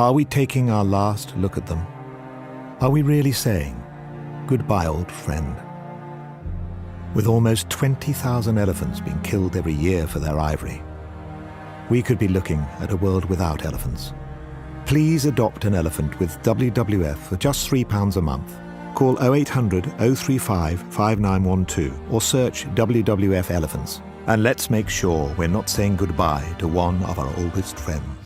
Are we taking our last look at them? Are we really saying, goodbye, old friend? With almost 20,000 elephants being killed every year for their ivory, we could be looking at a world without elephants. Please adopt an elephant with WWF for just £3 a month. Call 0800 035 5912 or search WWF Elephants. And let's make sure we're not saying goodbye to one of our oldest friends.